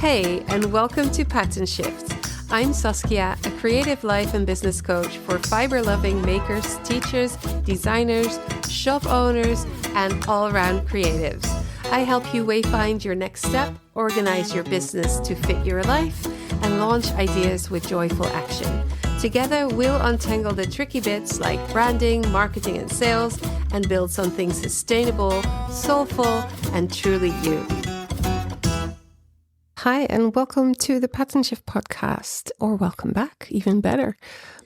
Hey, and welcome to Pattern Shift. I'm Saskia, a creative life and business coach for fiber-loving makers, teachers, designers, shop owners, and all-around creatives. I help you wayfind your next step, organize your business to fit your life, and launch ideas with joyful action. Together, we'll untangle the tricky bits like branding, marketing, and sales, and build something sustainable, soulful, and truly you. Hi, and welcome to the Pattern Shift podcast, or welcome back, even better.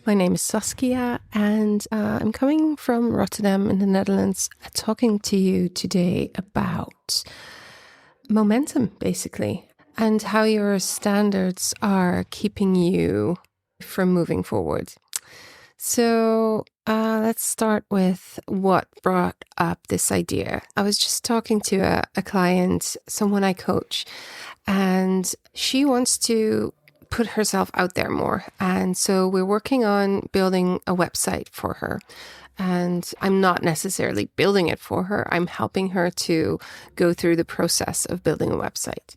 My name is Saskia, and I'm coming from Rotterdam in the Netherlands, talking to you today about momentum, basically, and how your standards are keeping you from moving forward. So let's start with what brought up this idea. I was just talking to a client, someone I coach, and she wants to put herself out there more. And so we're working on building a website for her. And I'm not necessarily building it for her. I'm helping her to go through the process of building a website.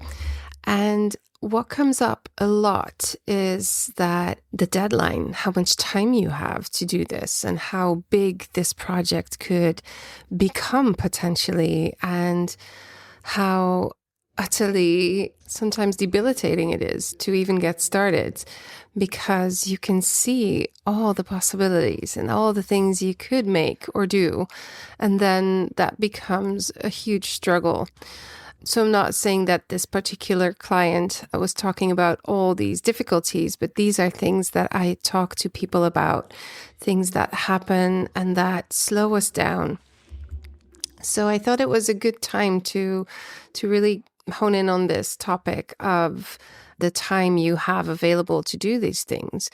And what comes up a lot is that the deadline, how much time you have to do this and how big this project could become potentially, and how utterly sometimes debilitating it is to even get started, because you can see all the possibilities and all the things you could make or do, and then that becomes a huge struggle. So I'm not saying that this particular client was talking about all these difficulties, but these are things that I talk to people about, things that happen and that slow us down. So I thought it was a good time to really hone in on this topic of the time you have available to do these things.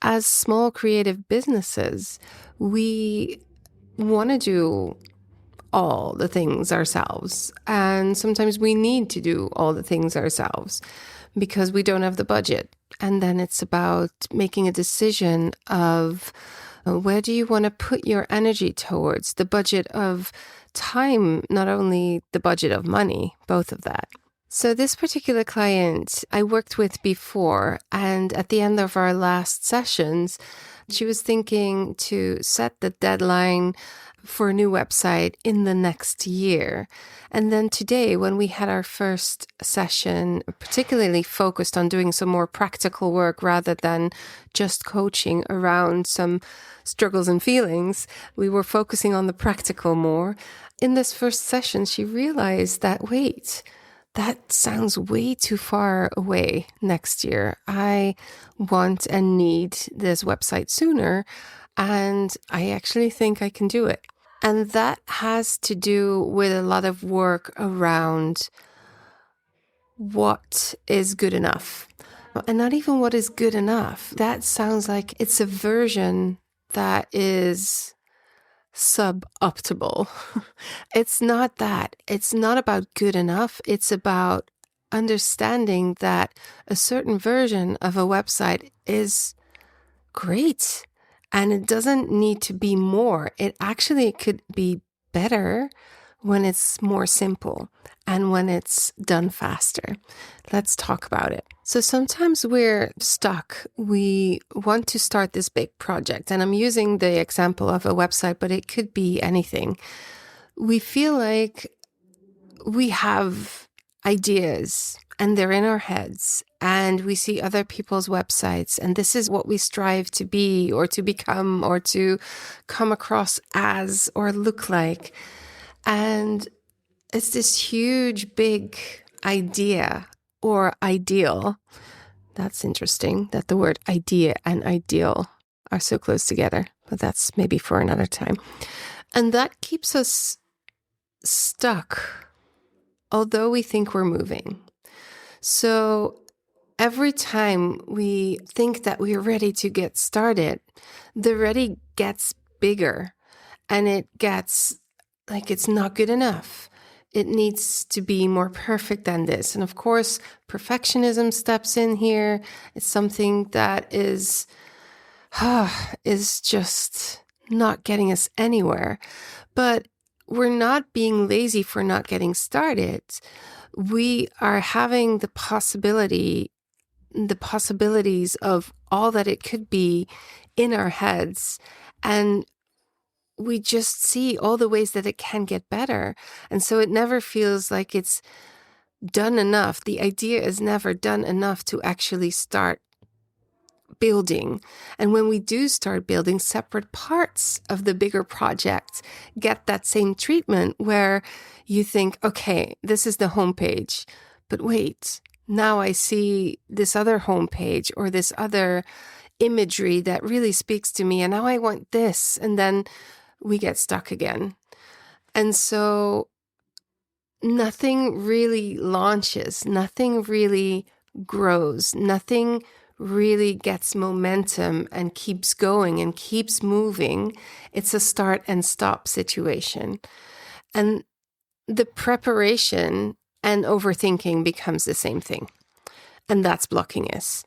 As small creative businesses, we want to do all the things ourselves. And sometimes we need to do all the things ourselves because we don't have the budget. And then it's about making a decision of where do you want to put your energy towards, the budget of time, not only the budget of money, both of that. So this particular client I worked with before, and at the end of our last sessions, she was thinking to set the deadline for a new website in the next year. And then today, when we had our first session, particularly focused on doing some more practical work rather than just coaching around some struggles and feelings, we were focusing on the practical more. In this first session, she realized that, wait, that sounds way too far away next year. I want and need this website sooner, and I actually think I can do it. And that has to do with a lot of work around what is good enough. And not even what is good enough. That sounds like it's a version that is suboptimal. It's not that. It's not about good enough. It's about understanding that a certain version of a website is great. And it doesn't need to be more. It actually could be better when it's more simple and when it's done faster. Let's talk about it. So sometimes we're stuck. We want to start this big project. And I'm using the example of a website, but it could be anything. We feel like we have ideas and they're in our heads, and we see other people's websites, and this is what we strive to be or to become or to come across as or look like. And it's this huge, big idea or ideal. That's interesting that the word idea and ideal are so close together, but that's maybe for another time. And that keeps us stuck, although we think we're moving. So every time we think that we're ready to get started, the ready gets bigger, and it gets like it's not good enough. It needs to be more perfect than this. And of course, perfectionism steps in here. It's something that is just not getting us anywhere. But we're not being lazy for not getting started. we are having the possibilities of all that it could be in our heads. And we just see all the ways that it can get better. And so it never feels like it's done enough. The idea is never done enough to actually start building. And when we do start building, separate parts of the bigger project get that same treatment where you think, okay, this is the homepage, but wait, now I see this other homepage or this other imagery that really speaks to me, and now I want this. And then we get stuck again. And so nothing really launches, nothing really grows, nothing really gets momentum and keeps going and keeps moving. It's a start and stop situation. And the preparation and overthinking becomes the same thing. And that's blocking us.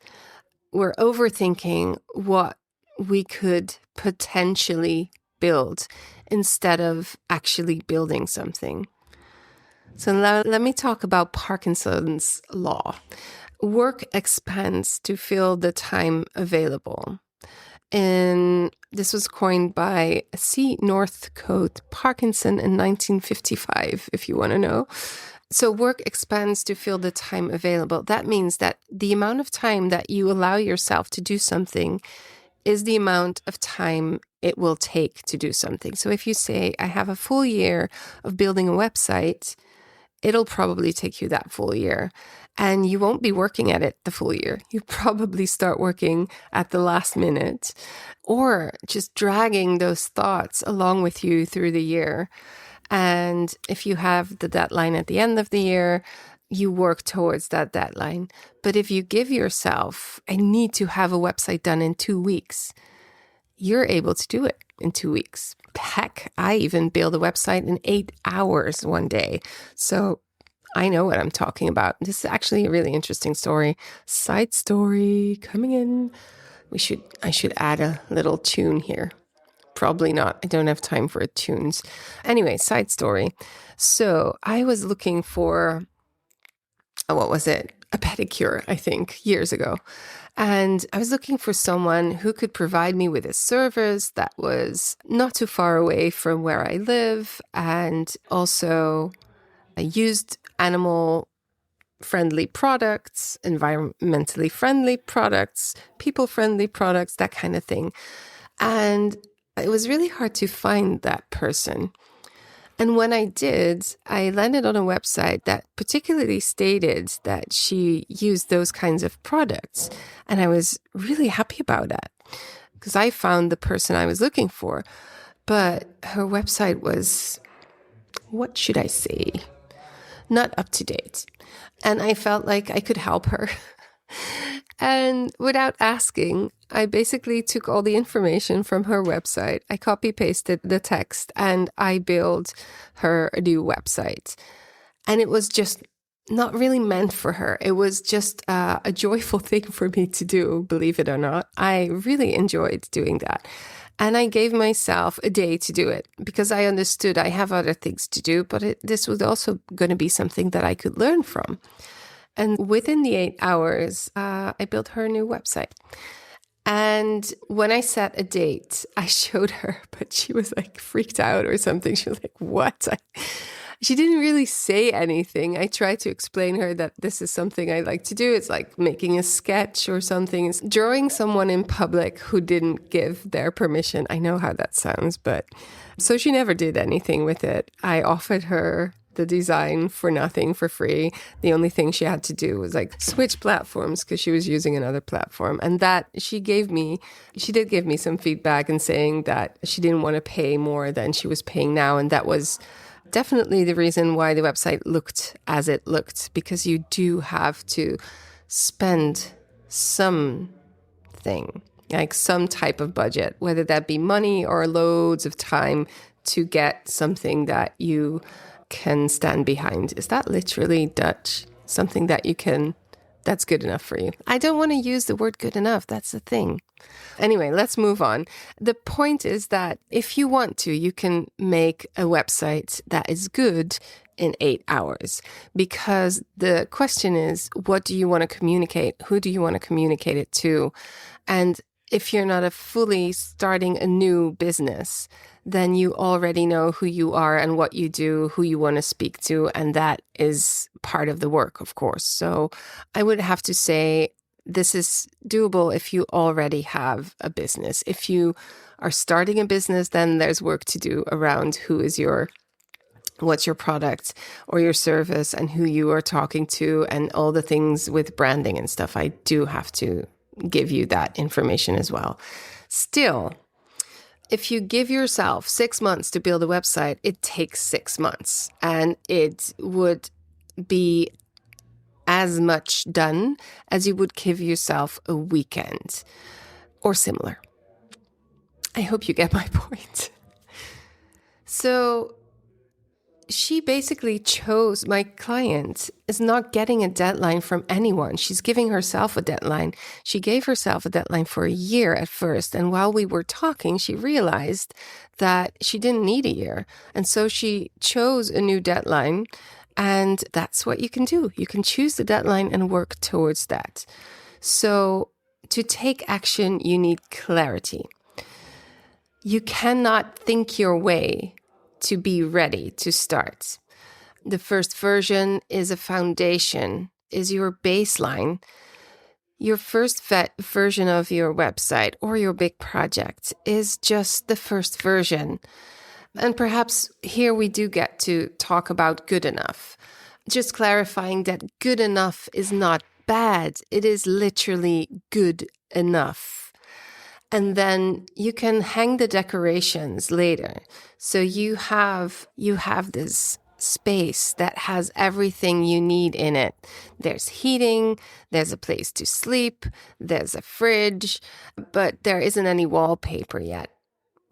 We're overthinking what we could potentially build instead of actually building something. So let me talk about Parkinson's law. Work expands to fill the time available. And this was coined by C. Northcote Parkinson in 1955, if you want to know. So work expands to fill the time available. That means that the amount of time that you allow yourself to do something is the amount of time it will take to do something. So if you say, I have a full year of building a website, it'll probably take you that full year. And you won't be working at it the full year. You probably start working at the last minute or just dragging those thoughts along with you through the year. And if you have the deadline at the end of the year, you work towards that deadline. But if you give yourself, I need to have a website done in 2 weeks, you're able to do it in 2 weeks. Heck, I even built a website in 8 hours one day. So I know what I'm talking about. This is actually a really interesting story. Side story coming in. I should add a little tune here. Probably not. I don't have time for tunes. Anyway, side story. So I was looking for, what was it? A pedicure, I think, years ago. And I was looking for someone who could provide me with a service that was not too far away from where I live and also used animal-friendly products, environmentally friendly products, people-friendly products, that kind of thing. And it was really hard to find that person. And when I did, I landed on a website that particularly stated that she used those kinds of products. And I was really happy about that because I found the person I was looking for. But her website was, what should I say? Not up to date. And I felt like I could help her. And without asking, I basically took all the information from her website. I copy-pasted the text and I built her a new website. And it was just not really meant for her. It was just a joyful thing for me to do, believe it or not. I really enjoyed doing that. And I gave myself a day to do it because I understood I have other things to do, but this was also going to be something that I could learn from. And within the 8 hours, I built her a new website. And when I set a date, I showed her, but she was like freaked out or something. She was like, what? She didn't really say anything. I tried to explain her that this is something I like to do. It's like making a sketch or something. It's drawing someone in public who didn't give their permission. I know how that sounds, but so she never did anything with it. I offered her the design for nothing, for free. The only thing she had to do was like switch platforms because she was using another platform. And that she did give me some feedback and saying that she didn't want to pay more than she was paying now. And that was definitely the reason why the website looked as it looked, because you do have to spend something, like some type of budget, whether that be money or loads of time to get something that you can stand behind. Is that literally Dutch? Something that that's good enough for you. I don't want to use the word good enough. That's the thing. Anyway, let's move on. The point is that if you want to, you can make a website that is good in 8 hours, because the question is, what do you want to communicate? Who do you want to communicate it to? And if you're not fully starting a new business, then you already know who you are and what you do, who you want to speak to. And that is part of the work, of course. So I would have to say this is doable if you already have a business. If you are starting a business, then there's work to do around what's your product or your service and who you are talking to and all the things with branding and stuff. I do have to give you that information as well. Still, if you give yourself 6 months to build a website, it takes 6 months, and it would be as much done as you would give yourself a weekend or similar. I hope you get my point. So she basically chose, my client is not getting a deadline from anyone. She's giving herself a deadline. She gave herself a deadline for a year at first. And while we were talking, she realized that she didn't need a year. And so she chose a new deadline. And that's what you can do. You can choose the deadline and work towards that. So to take action, you need clarity. You cannot think your way to be ready to start. The first version is a foundation, is your baseline. Your first version of your website or your big project is just the first version. And perhaps here we do get to talk about good enough. Just clarifying that good enough is not bad. It is literally good enough. And then you can hang the decorations later. So you have this space that has everything you need in it. There's heating, there's a place to sleep, there's a fridge, but there isn't any wallpaper yet.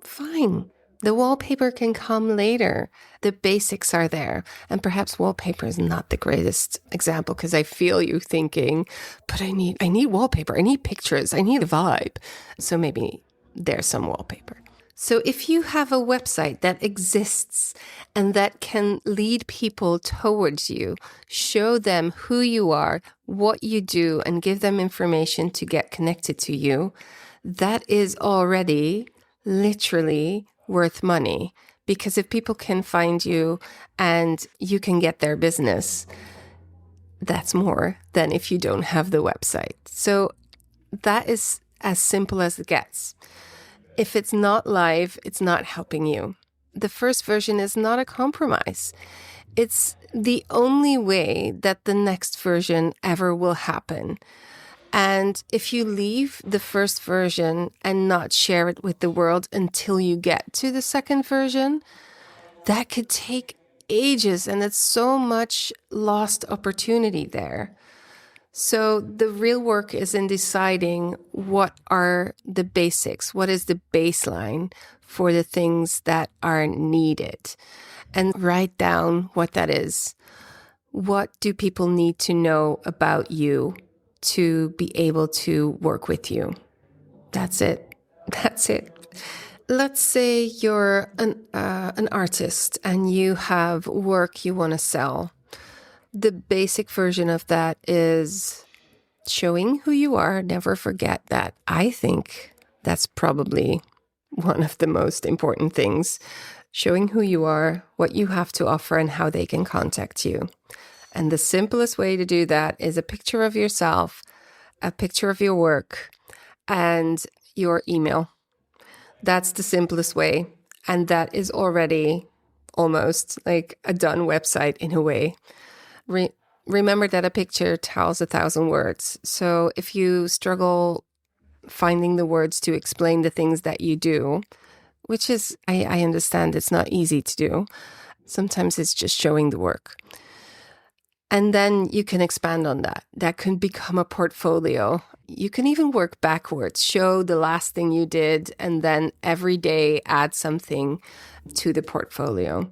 Fine. The wallpaper can come later. The basics are there. And perhaps wallpaper is not the greatest example because I feel you thinking, but I need wallpaper. I need pictures. I need a vibe. So maybe there's some wallpaper. So if you have a website that exists and that can lead people towards you, show them who you are, what you do, and give them information to get connected to you, that is already literally worth money, because if people can find you and you can get their business, that's more than if you don't have the website. So that is as simple as it gets. If it's not live, it's not helping you. The first version is not a compromise. It's the only way that the next version ever will happen. And if you leave the first version and not share it with the world until you get to the second version, that could take ages, and it's so much lost opportunity there. So the real work is in deciding what are the basics, what is the baseline for the things that are needed, and write down what that is. What do people need to know about you to be able to work with you? That's it. That's it. Let's say you're an artist and you have work you want to sell. The basic version of that is showing who you are. Never forget that. I think that's probably one of the most important things. Showing who you are, what you have to offer, and how they can contact you. And the simplest way to do that is a picture of yourself, a picture of your work, and your email. That's the simplest way. And that is already almost like a done website in a way. Remember that a picture tells 1,000 words. So if you struggle finding the words to explain the things that you do, which is, I understand it's not easy to do. Sometimes it's just showing the work. And then you can expand on that. That can become a portfolio. You can even work backwards, show the last thing you did, and then every day add something to the portfolio.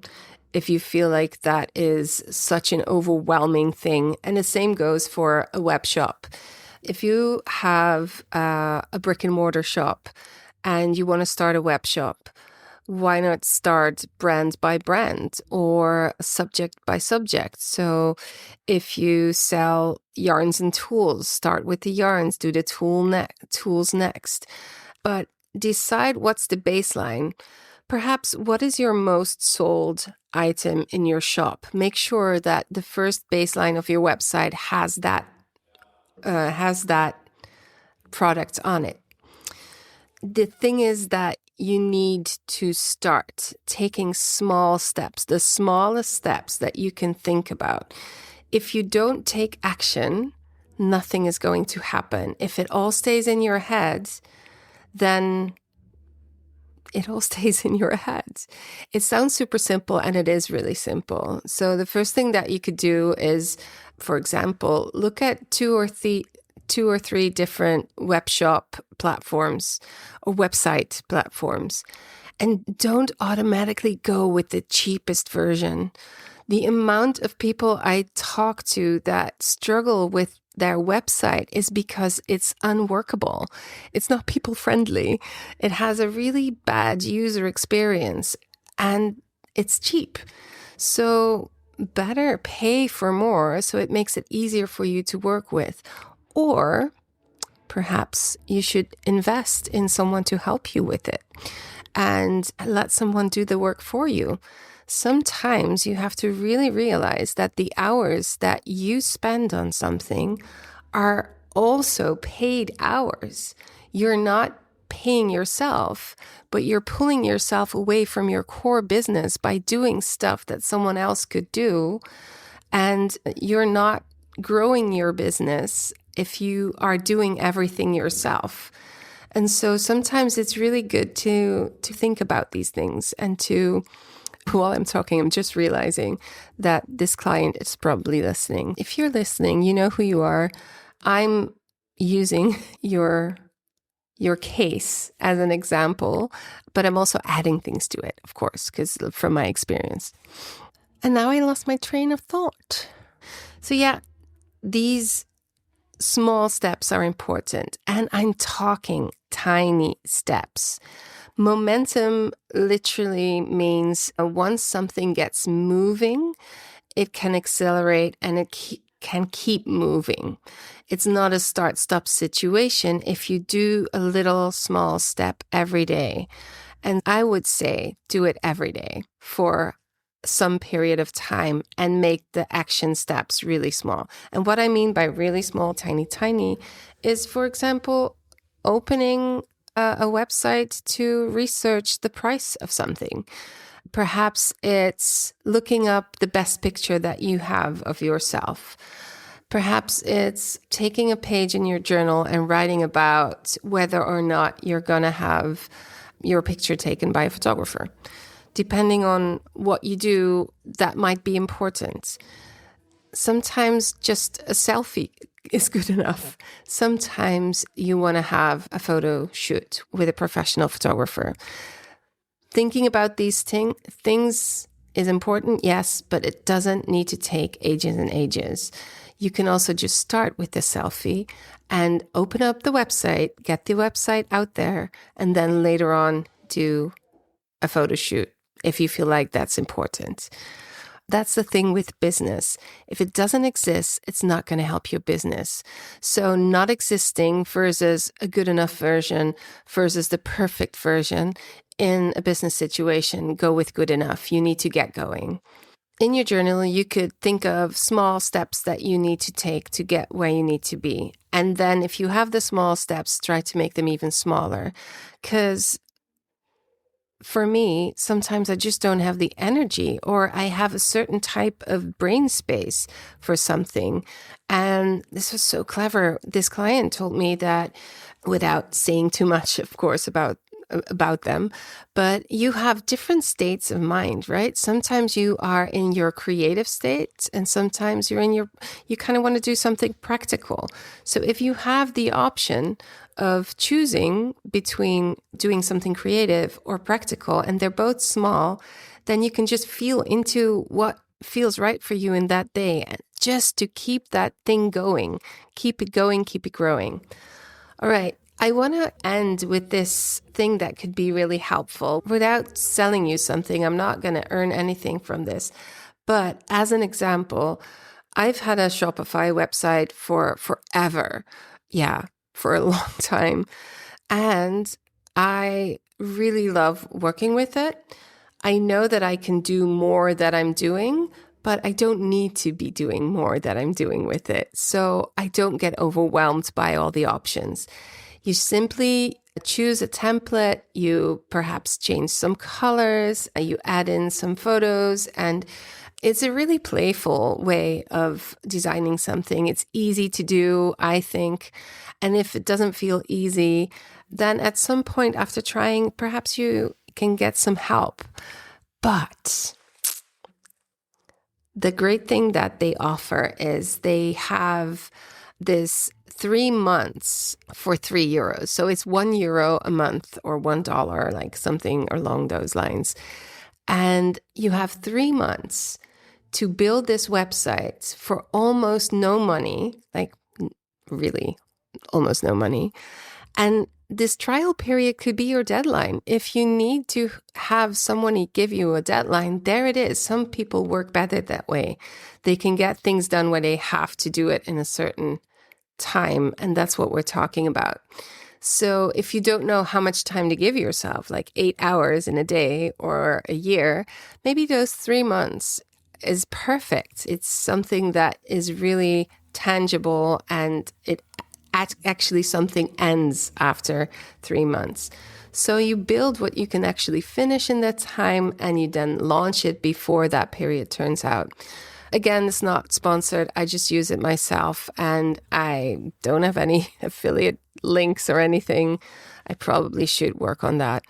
If you feel like that is such an overwhelming thing, and the same goes for a web shop. If you have a brick and mortar shop and you want to start a web shop, why not start brand by brand or subject by subject? So if you sell yarns and tools, start with the yarns, do the tools next. But decide what's the baseline. Perhaps what is your most sold item in your shop? Make sure that the first baseline of your website has that product on it. The thing is that you need to start taking small steps, the smallest steps that you can think about. If you don't take action, nothing is going to happen. If it all stays in your head, then it all stays in your head. It sounds super simple, and it is really simple. So the first thing that you could do is, for example, look at two or three different web shop platforms or website platforms, and don't automatically go with the cheapest version. The amount of people I talk to that struggle with their website is because it's unworkable. It's not people friendly. It has a really bad user experience, and it's cheap. So better pay for more so it makes it easier for you to work with. Or perhaps you should invest in someone to help you with it and let someone do the work for you. Sometimes you have to really realize that the hours that you spend on something are also paid hours. You're not paying yourself, but you're pulling yourself away from your core business by doing stuff that someone else could do. And you're not growing your business if you are doing everything yourself. And so sometimes it's really good to think about these things and to, while I'm talking, I'm just realizing that this client is probably listening. If you're listening, you know who you are. I'm using your case as an example, but I'm also adding things to it, of course, because from my experience. And now I lost my train of thought. So yeah, these small steps are important, and I'm talking tiny steps. Momentum literally means once something gets moving, it can accelerate and it can keep moving. It's not a start-stop situation if you do a little small step every day. And I would say do it every day for some period of time and make the action steps really small. And what I mean by really small, tiny, is, for example, opening a website to research the price of something. Perhaps it's looking up the best picture that you have of yourself. Perhaps it's taking a page in your journal and writing about whether or not you're going to have your picture taken by a photographer. Depending on what you do, that might be important. Sometimes just a selfie is good enough. Sometimes you want to have a photo shoot with a professional photographer. Thinking about these things is important, yes, but it doesn't need to take ages and ages. You can also just start with the selfie and open up the website, get the website out there, and then later on do a photo shoot if you feel like that's important. That's the thing with business. If it doesn't exist, it's not going to help your business. So not existing versus a good enough version versus the perfect version in a business situation, go with good enough. You need to get going. In your journal, you could think of small steps that you need to take to get where you need to be. And then if you have the small steps, try to make them even smaller. Because for me, sometimes I just don't have the energy, or I have a certain type of brain space for something. And this was so clever. This client told me that, without saying too much, of course, about them, but you have different states of mind, right? Sometimes you are in your creative state, and sometimes you kind of want to do something practical. So if you have the option of choosing between doing something creative or practical, and they're both small, then you can just feel into what feels right for you in that day, and just to keep that thing going, keep it growing. All right. I want to end with this thing that could be really helpful without selling you something. I'm not going to earn anything from this. But as an example, I've had a Shopify website for forever. Yeah, for a long time. And I really love working with it. I know that I can do more that I'm doing, but I don't need to be doing more that I'm doing with it. So I don't get overwhelmed by all the options. You simply choose a template, you perhaps change some colors, you add in some photos, and it's a really playful way of designing something. It's easy to do, I think. And if it doesn't feel easy, then at some point after trying, perhaps you can get some help. But the great thing that they offer is they have this 3 months for €3. So it's €1 a month or $1, like something along those lines. And you have 3 months to build this website for almost no money, like really almost no money. And this trial period could be your deadline. If you need to have someone give you a deadline, there it is. Some people work better that way. They can get things done where they have to do it in a certain time. And that's what we're talking about. So if you don't know how much time to give yourself, like 8 hours in a day or a year, maybe those 3 months is perfect. It's something that is really tangible, and it actually something ends after 3 months. So you build what you can actually finish in that time, and you then launch it before that period turns out. Again, it's not sponsored. I just use it myself, and I don't have any affiliate links or anything. I probably should work on that.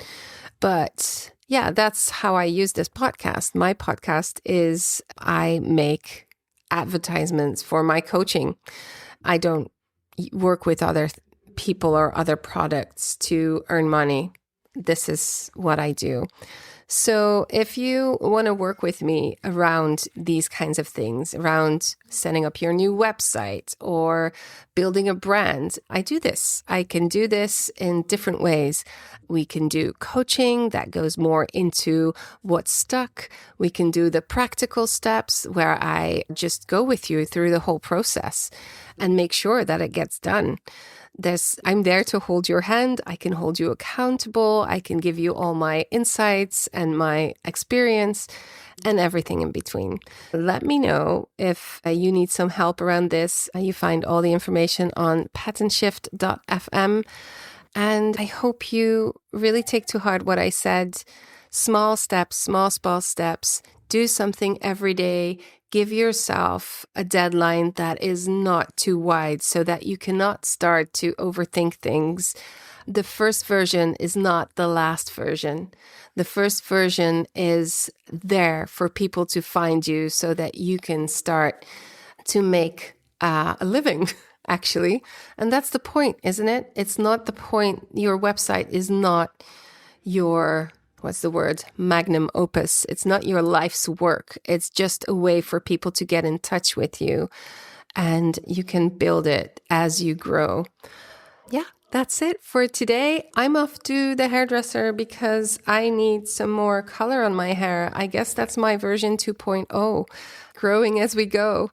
But yeah, that's how I use this podcast. My podcast is I make advertisements for my coaching. I don't work with other people or other products to earn money. This is what I do. So if you want to work with me around these kinds of things, around setting up your new website or building a brand, I do this. I can do this in different ways. We can do coaching that goes more into what's stuck. We can do the practical steps where I just go with you through the whole process and make sure that it gets done. I'm there to hold your hand. I can hold you accountable. I can give you all my insights and my experience and everything in between. Let me know if you need some help around this. You find all the information on patentshift.fm. And I hope you really take to heart what I said. Small steps, small steps. Do something every day. Give yourself a deadline that is not too wide so that you cannot start to overthink things. The first version is not the last version. The first version is there for people to find you so that you can start to make a living, actually. And that's the point, isn't it? It's not the point. Your website is not your Magnum Opus. It's not your life's work. It's just a way for people to get in touch with you, and you can build it as you grow. Yeah, that's it for today. I'm off to the hairdresser because I need some more color on my hair. I guess that's my version 2.0, growing as we go.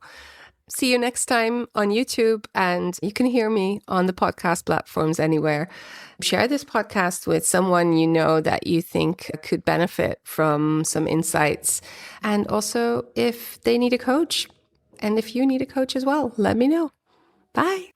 See you next time on YouTube, and you can hear me on the podcast platforms anywhere. Share this podcast with someone you know that you think could benefit from some insights. And also, if they need a coach, and if you need a coach as well, let me know. Bye.